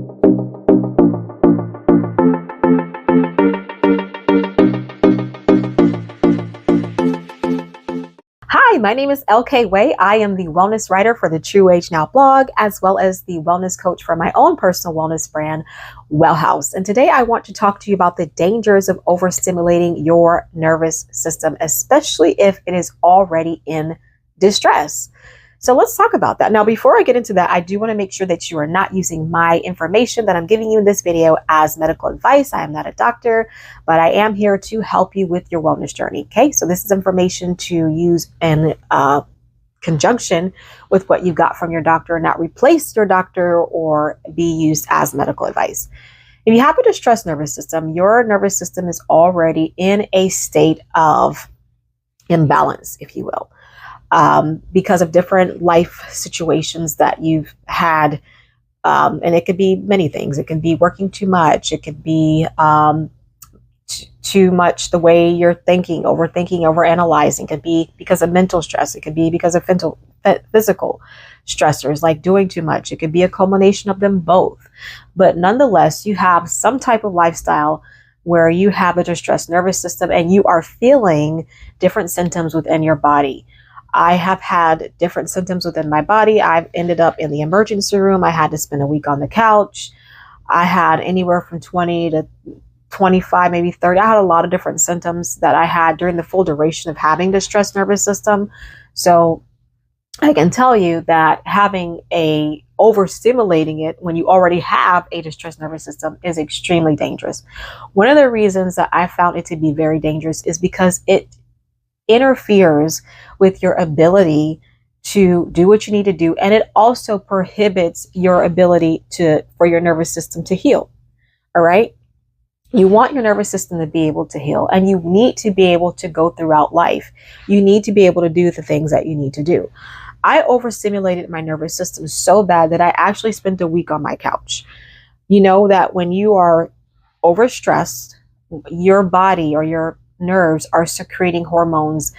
Hi, my name is LK Way. I am the wellness writer for the True Age Now blog, as well as the wellness coach for my own personal wellness brand, Well House. And today I want to talk to you about the dangers of overstimulating your nervous system, especially if it is already in distress. So let's talk about that. Now, before I get into that, I do want to make sure that you are not using my information that I'm giving you in this video as medical advice. I am not a doctor, but I am here to help you with your wellness journey. Okay, so this is information to use in conjunction with what you got from your doctor, not replace your doctor or be used as medical advice. If you have a distressed nervous system, your nervous system is already in a state of imbalance, if you will. Because of different life situations that you've had. And it could be many things. It can be working too much. It could be too much the way you're thinking, overthinking, overanalyzing. It could be because of mental stress. It could be because of physical stressors like doing too much. It could be a culmination of them both. But nonetheless, you have some type of lifestyle where you have a distressed nervous system and you are feeling different symptoms within your body. I have had different symptoms within my body. I've ended up in the emergency room. I had to spend a week on the couch. I had anywhere from 20 to 25, maybe 30. I had a lot of different symptoms that I had during the full duration of having distressed nervous system. So I can tell you that having overstimulating it when you already have a distressed nervous system is extremely dangerous. One of the reasons that I found it to be very dangerous is because it interferes with your ability to do what you need to do, and it also prohibits your ability for your nervous system to heal. All right, you want your nervous system to be able to heal, and you need to be able to go throughout life. You need to be able to do the things that you need to do. I overstimulated my nervous system so bad that I actually spent a week on my couch. You know that when you are overstressed, your body or your nerves are secreting hormones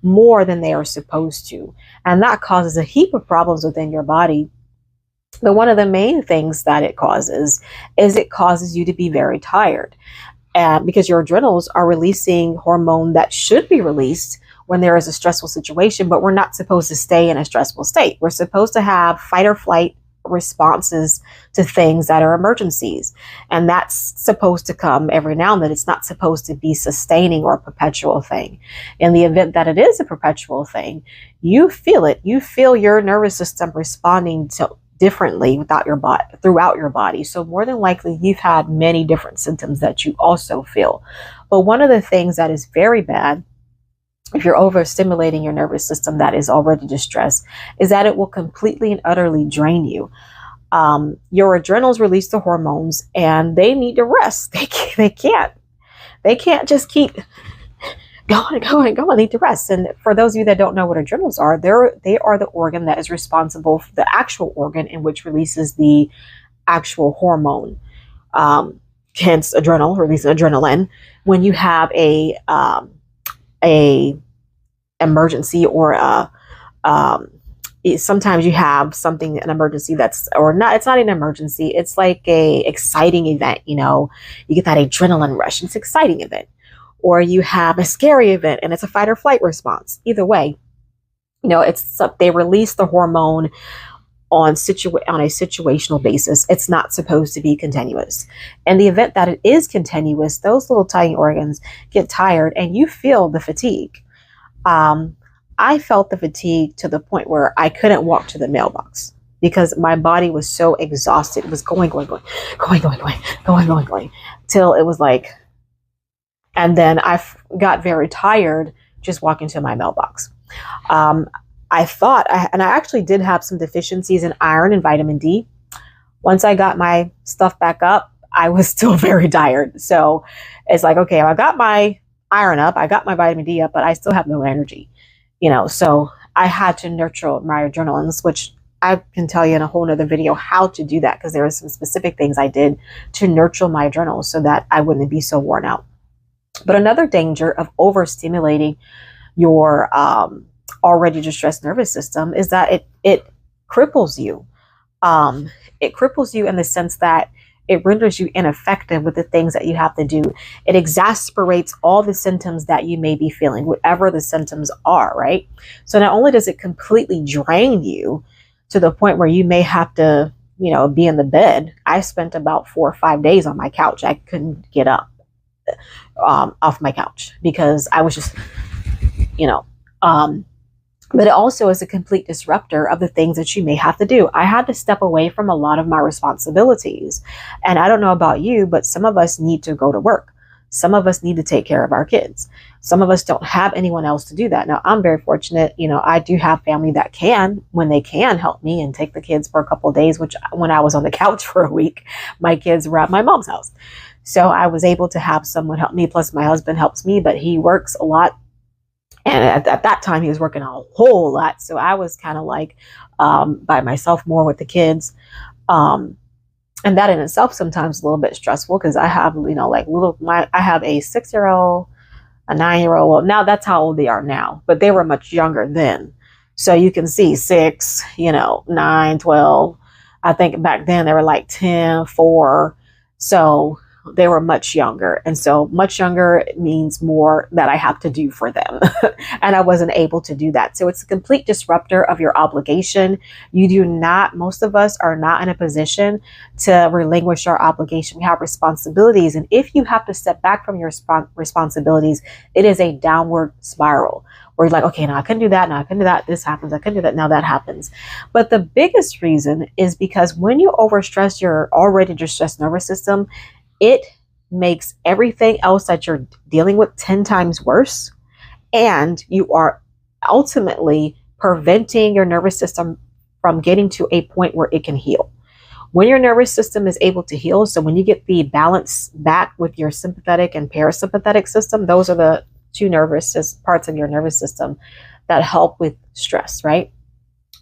more than they are supposed to. And that causes a heap of problems within your body. But one of the main things that it causes is it causes you to be very tired. Because your adrenals are releasing hormone that should be released when there is a stressful situation, but we're not supposed to stay in a stressful state. We're supposed to have fight or flight responses to things that are emergencies. And that's supposed to come every now and then. It's not supposed to be sustaining or a perpetual thing. In the event that it is a perpetual thing, you feel it. You feel your nervous system responding differently throughout your body. So more than likely, you've had many different symptoms that you also feel. But one of the things that is very bad if you're overstimulating your nervous system that is already distressed, is that it will completely and utterly drain you. Your adrenals release the hormones and they need to rest. They can't just keep going. They need to rest. And for those of you that don't know what adrenals are, they are the organ that is responsible for the actual organ in which releases the actual hormone. Hence adrenal, releasing adrenaline. When you have a emergency or sometimes you have an emergency it's not an emergency. It's like a exciting event. You get that adrenaline rush. It's an exciting event. Or you have a scary event and it's a fight or flight response. Either way, they release the hormone on a situational basis. It's not supposed to be continuous. In the event that it is continuous, those little tiny organs get tired and you feel the fatigue. I felt the fatigue to the point where I couldn't walk to the mailbox because my body was so exhausted. It was going till it was like, and then I got very tired just walking to my mailbox. I thought, and I actually did have some deficiencies in iron and vitamin D. Once I got my stuff back up, I was still very tired. So it's like, okay, I got my iron up, I got my vitamin D up, but I still have no energy, so I had to nurture my adrenals, which I can tell you in a whole nother video how to do that, because there are some specific things I did to nurture my adrenals so that I wouldn't be so worn out. But another danger of overstimulating your already distressed nervous system is that it cripples you. um, it cripples you in the sense that it renders you ineffective with the things that you have to do. It exasperates all the symptoms that you may be feeling, whatever the symptoms are, right? So not only does it completely drain you to the point where you may have to, be in the bed. I spent about 4 or 5 days on my couch. I couldn't get up off my couch because I was just, you know, um, but it also is a complete disruptor of the things that you may have to do. I had to step away from a lot of my responsibilities. And I don't know about you, but some of us need to go to work. Some of us need to take care of our kids. Some of us don't have anyone else to do that. Now, I'm very fortunate. I do have family that can, when they can, help me and take the kids for a couple of days, which when I was on the couch for a week, my kids were at my mom's house. So I was able to have someone help me. Plus my husband helps me, but he works a lot. And at that time, he was working a whole lot. So I was kind of like by myself more with the kids. And that in itself sometimes is a little bit stressful because I have, I have a 6-year-old, a 9-year-old. Well, now that's how old they are now, but they were much younger then. So you can see 6, 9, 12. I think back then they were like 10, 4. So they were much younger. And so much younger means more that I have to do for them. And I wasn't able to do that. So it's a complete disruptor of your obligation. Most of us are not in a position to relinquish our obligation. We have responsibilities. And if you have to step back from your responsibilities, it is a downward spiral where you're like, okay, now I couldn't do that. Now I couldn't do that. This happens. I couldn't do that. Now that happens. But the biggest reason is because when you overstress your already distressed nervous system, it makes everything else that you're dealing with 10 times worse. And you are ultimately preventing your nervous system from getting to a point where it can heal. When your nervous system is able to heal, so when you get the balance back with your sympathetic and parasympathetic system, those are the two parts of your nervous system that help with stress, right?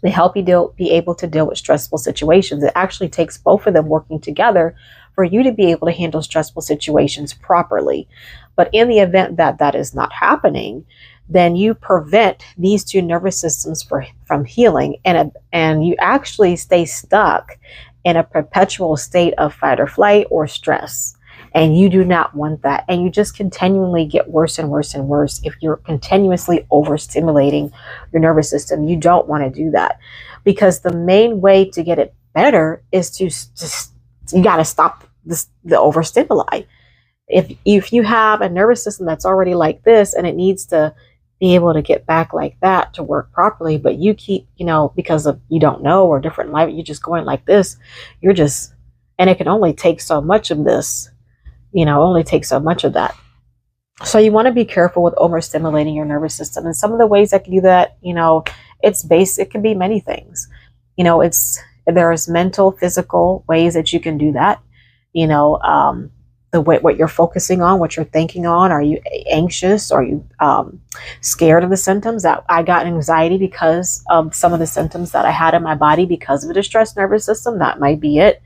They help you be able to deal with stressful situations. It actually takes both of them working together for you to be able to handle stressful situations properly. But in the event that that is not happening, then you prevent these two nervous systems from healing, and you actually stay stuck in a perpetual state of fight or flight or stress. And you do not want that. And you just continually get worse and worse and worse if you're continuously overstimulating your nervous system. You don't want to do that, because the main way to get it better is to just, you got to stop the overstimuli. If you have a nervous system that's already like this and it needs to be able to get back like that to work properly, but you keep, because of you don't know or different life, you're just going like this, and it can only take so much of this, only take so much of that. So you want to be careful with overstimulating your nervous system. And some of the ways that can do that, it can be many things. There's mental, physical ways that you can do that. The way, what you're focusing on, what you're thinking on. Are you anxious? Are you scared of the symptoms? That I got anxiety because of some of the symptoms that I had in my body because of a distressed nervous system. That might be it.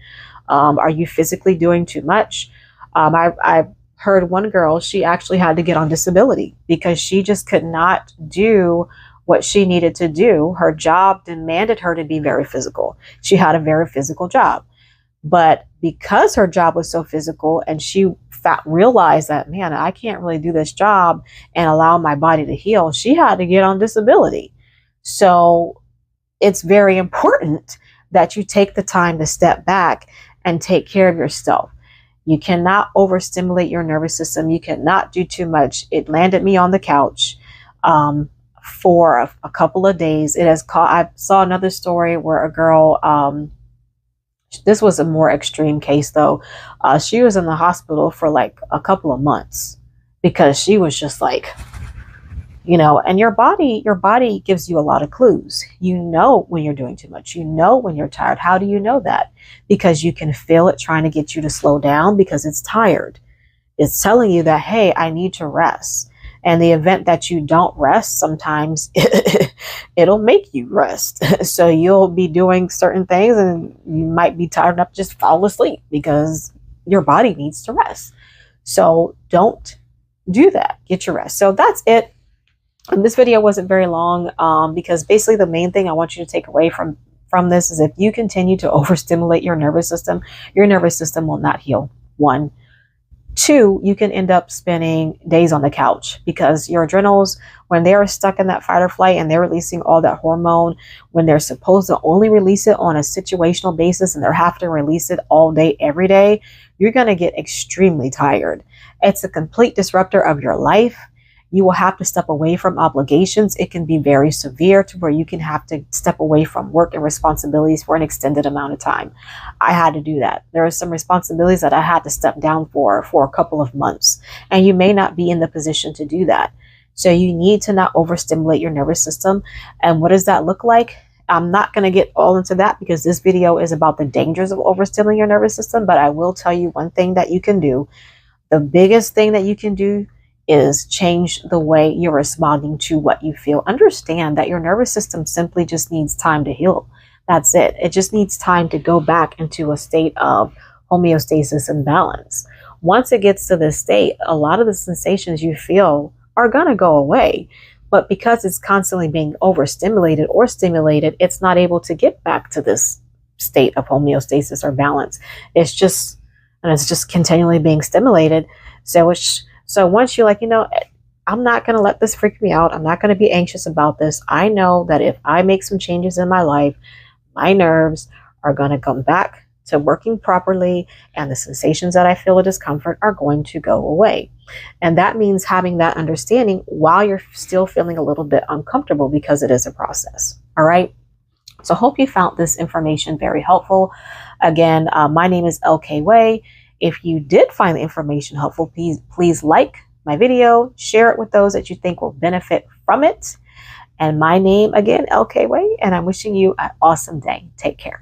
Are you physically doing too much? I've heard one girl, she actually had to get on disability because she just could not do what she needed to do. Her job demanded her to be very physical. She had a very physical job. But because her job was so physical and she realized that, man, I can't really do this job and allow my body to heal, she had to get on disability. So it's very important that you take the time to step back and take care of yourself. You cannot overstimulate your nervous system. You cannot do too much. It landed me on the couch for a couple of days. I saw another story where a girl, this was a more extreme case though. She was in the hospital for like a couple of months because she was just like, and your body gives you a lot of clues. When you're doing too much, when you're tired. How do you know that? Because you can feel it trying to get you to slow down because it's tired. It's telling you that, hey, I need to rest. And the event that you don't rest, sometimes it'll make you rest. So you'll be doing certain things and you might be tired enough to just fall asleep because your body needs to rest. So don't do that. Get your rest. So that's it. And this video wasn't very long because basically the main thing I want you to take away from from this is if you continue to overstimulate your nervous system will not heal. One. Two, you can end up spending days on the couch because your adrenals, when they're stuck in that fight or flight and they're releasing all that hormone, when they're supposed to only release it on a situational basis and they're having to release it all day, every day, you're going to get extremely tired. It's a complete disruptor of your life. You will have to step away from obligations. It can be very severe to where you can have to step away from work and responsibilities for an extended amount of time. I had to do that. There are some responsibilities that I had to step down for a couple of months, and you may not be in the position to do that. So you need to not overstimulate your nervous system. And what does that look like? I'm not going to get all into that because this video is about the dangers of overstimulating your nervous system, but I will tell you one thing that you can do. The biggest thing that you can do is change the way you're responding to what you feel. Understand that your nervous system simply just needs time to heal. That's it. It just needs time to go back into a state of homeostasis and balance. Once it gets to this state, a lot of the sensations you feel are going to go away. But because it's constantly being overstimulated or stimulated, it's not able to get back to this state of homeostasis or balance. It's just continually being stimulated. So once you're like, I'm not going to let this freak me out. I'm not going to be anxious about this. I know that if I make some changes in my life, my nerves are going to come back to working properly, and the sensations that I feel of discomfort are going to go away. And that means having that understanding while you're still feeling a little bit uncomfortable, because it is a process. All right. So hope you found this information very helpful. Again, my name is LK Way. If you did find the information helpful, please like my video, share it with those that you think will benefit from it. And my name again, LK Way, and I'm wishing you an awesome day. Take care.